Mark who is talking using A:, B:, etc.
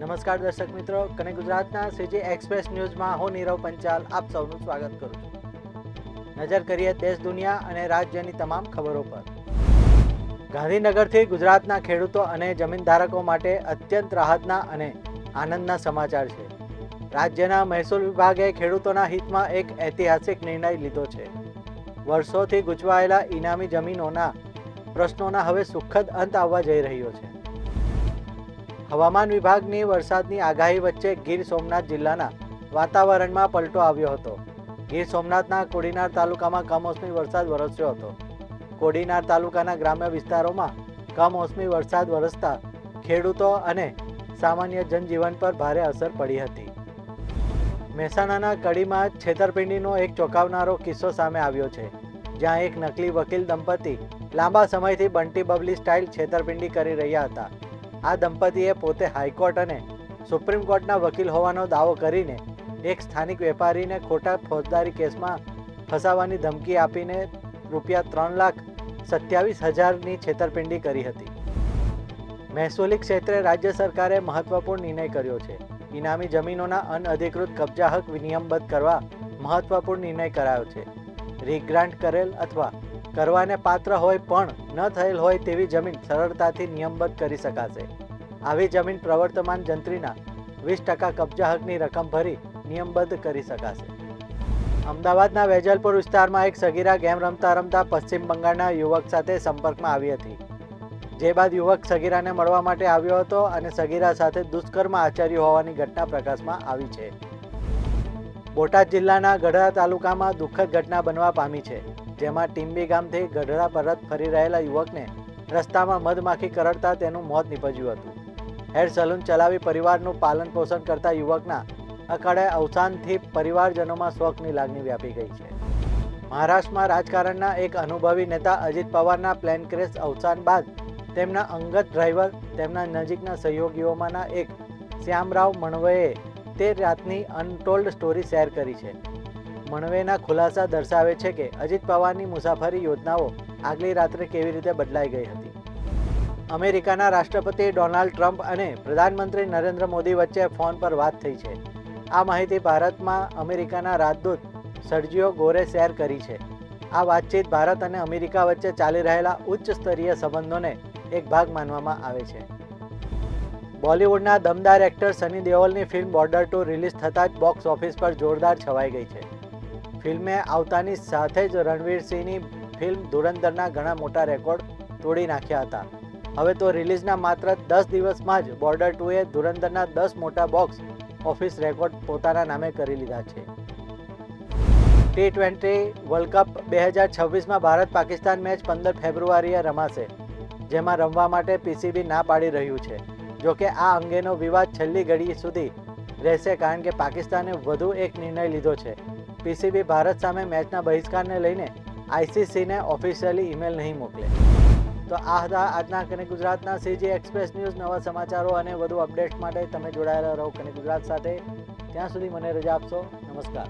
A: નમસ્કાર દર્શક મિત્રો, કનેક્ટ ગુજરાતના સીજી એક્સપ્રેસ ન્યૂઝમાં હું નીરવ પંચાલ આપ સૌનું સ્વાગત કરું છું। નજર કરીએ દેશ દુનિયા અને રાજ્યની તમામ ખબરો પર। ગાંધીનગરથી ગુજરાતના ખેડૂતો અને જમીનધારકો માટે અત્યંત રાહતના અને આનંદના સમાચાર છે। રાજ્યના મહેસૂલ વિભાગે ખેડૂતોના હિતમાં એક ઐતિહાસિક નિર્ણય લીધો છે। વર્ષોથી ગૂંચવાયેલા ઇનામી જમીનોના પ્રશ્નોના હવે સુખદ અંત આવવા જઈ રહ્યો છે। હવામાન વિભાગની વરસાદની આગાહી વચ્ચે ગીર સોમનાથ જિલ્લાના વાતાવરણમાં પલટો આવ્યો હતો। ગીર સોમનાથના કોડીનાર તાલુકામાં કમોસમી વરસાદ વરસ્યો હતો। કોડીનાર તાલુકાના ગ્રામ્ય વિસ્તારોમાં કમોસમી વરસાદ વરસતા ખેડૂતો અને સામાન્ય જનજીવન પર ભારે અસર પડી હતી। મહેસાણાના કડીમાં છેતરપિંડીનો એક ચોંકાવનારો કિસ્સો સામે આવ્યો છે, જ્યાં એક નકલી વકીલ દંપતી લાંબા સમયથી બંટી બબલી સ્ટાઇલ છેતરપિંડી કરી રહ્યા હતા। આ દંપતીએ પોતે હાઈકોર્ટ અને સુપ્રીમ કોર્ટના વકીલ હોવાનો દાવો કરીને એક સ્થાનિક વેપારીને ખોટા ફોજદારી કેસમાં ફસાવવાની ધમકી આપીને ₹3,27,000ની છેતરપિંડી કરી હતી। મહેસૂલી ક્ષેત્રે રાજ્ય સરકારે મહત્વપૂર્ણ નિર્ણય કર્યો છે। ઇનામી જમીનોના અનઅધિકૃત કબજા હક નિયમબદ્ધ કરવા મહત્વપૂર્ણ નિર્ણય કરાયો છે। રીગ્રાન્ટ કરેલ અથવા કરવાને પાત્ર હોય પણ ન થયેલ હોય તેવી જમીન સરળતાથી નિયમબદ્ધ કરી શકાશે। આવી જમીન પ્રવર્તમાન જંત્રીના 20% કબજા હકની રકમ ભરી નિયમબદ્ધ કરી શકાશે। અમદાવાદના વેજલપુર વિસ્તારમાં એક સગીરા ગેમ રમતા રમતા પશ્ચિમ બંગાળના યુવક સાથે સંપર્કમાં આવી હતી, જે બાદ યુવક સગીરાને મળવા માટે આવ્યો હતો અને સગીરા સાથે દુષ્કર્મ આચર્યું હોવાની ઘટના પ્રકાશમાં આવી છે। બોટાદ જિલ્લાના ગઢડા તાલુકામાં દુઃખદ ઘટના બનવા પામી છે, જેમાં ટીંબી ગામથી ગઢડા પરત ફરી રહેલા યુવકને રસ્તામાં મધમાખી કરડતા તેનું મોત નીપજ્યું હતું। હેર સલૂન ચલાવી પરિવારનું પાલન પોષણ કરતા યુવકના અકાળે અવસાનથી પરિવારજનોમાં શોકની લાગણી વ્યાપી ગઈ છે। મહારાષ્ટ્રમાં રાજકારણના એક અનુભવી નેતા અજીત પવારના પ્લેન ક્રેશ અવસાન બાદ તેમના અંગત ડ્રાઈવર, તેમના નજીકના સહયોગીઓમાંના એક શ્યામરાવ મણવેએ તે રાતની અનટોલ્ડ સ્ટોરી શેર કરી છે। મણવેના ખુલાસા દર્શાવે છે કે અજીત પવારની મુસાફરી યોજનાઓ આગલી રાત્રે કેવી રીતે બદલાઈ ગઈ હતી। અમેરિકાના રાષ્ટ્રપતિ ડોનાલ્ડ ટ્રમ્પ અને પ્રધાનમંત્રી નરેન્દ્ર મોદી વચ્ચે ફોન પર વાત થઈ છે। આ માહિતી ભારતમાં અમેરિકાના રાજદૂત સર્જિયો ગોરે શેર કરી છે। આ વાતચીત ભારત અને અમેરિકા વચ્ચે ચાલી રહેલા ઉચ્ચ સ્તરીય સંબંધોને એક ભાગ માનવામાં આવે છે। બોલિવૂડના દમદાર એક્ટર સની દેઓલની ફિલ્મ બોર્ડર 2 રિલીઝ થતાં જ બોક્સ ઓફિસ પર જોરદાર છવાઈ ગઈ છે। ફિલ્મે આવતાની સાથે જ રણવીર સિંહની ફિલ્મ ધુરંધરના ઘણા મોટા રેકોર્ડ તોડી નાખ્યા હતા। હવે તો રિલીઝના માત્ર 10 દિવસમાં જ બોર્ડર 2એ ધુરંધરના 10 મોટા બોક્સ ઓફિસ રેકોર્ડ પોતાના નામે કરી લીધા છે। T20 વર્લ્ડ કપ 2026માં ભારત પાકિસ્તાન મેચ 15 ફેબ્રુઆરીએ રમાશે, જેમાં રમવા માટે પીસીબી ના પાડી રહ્યું છે। જોકે આ અંગેનો વિવાદ છેલ્લી ઘડી સુધી રહેશે, કારણ કે પાકિસ્તાને વધુ એક નિર્ણય લીધો છે। પીસીબી ભારત સામે મેચના બહિષ્કારને લઈને આઈસીસીને ઓફિશિયલી ઈમેલ નહીં મોકલે। તો આ હતા આજના કનેક્ટ ગુજરાતના સીજી એક્સપ્રેસ ન્યૂઝ। નવા સમાચારો અને વધુ અપડેટ્સ માટે તમે જોડાયેલા રહો કનેક્ટ ગુજરાત સાથે। ત્યાં સુધી મને રજા આપશો। નમસ્કાર।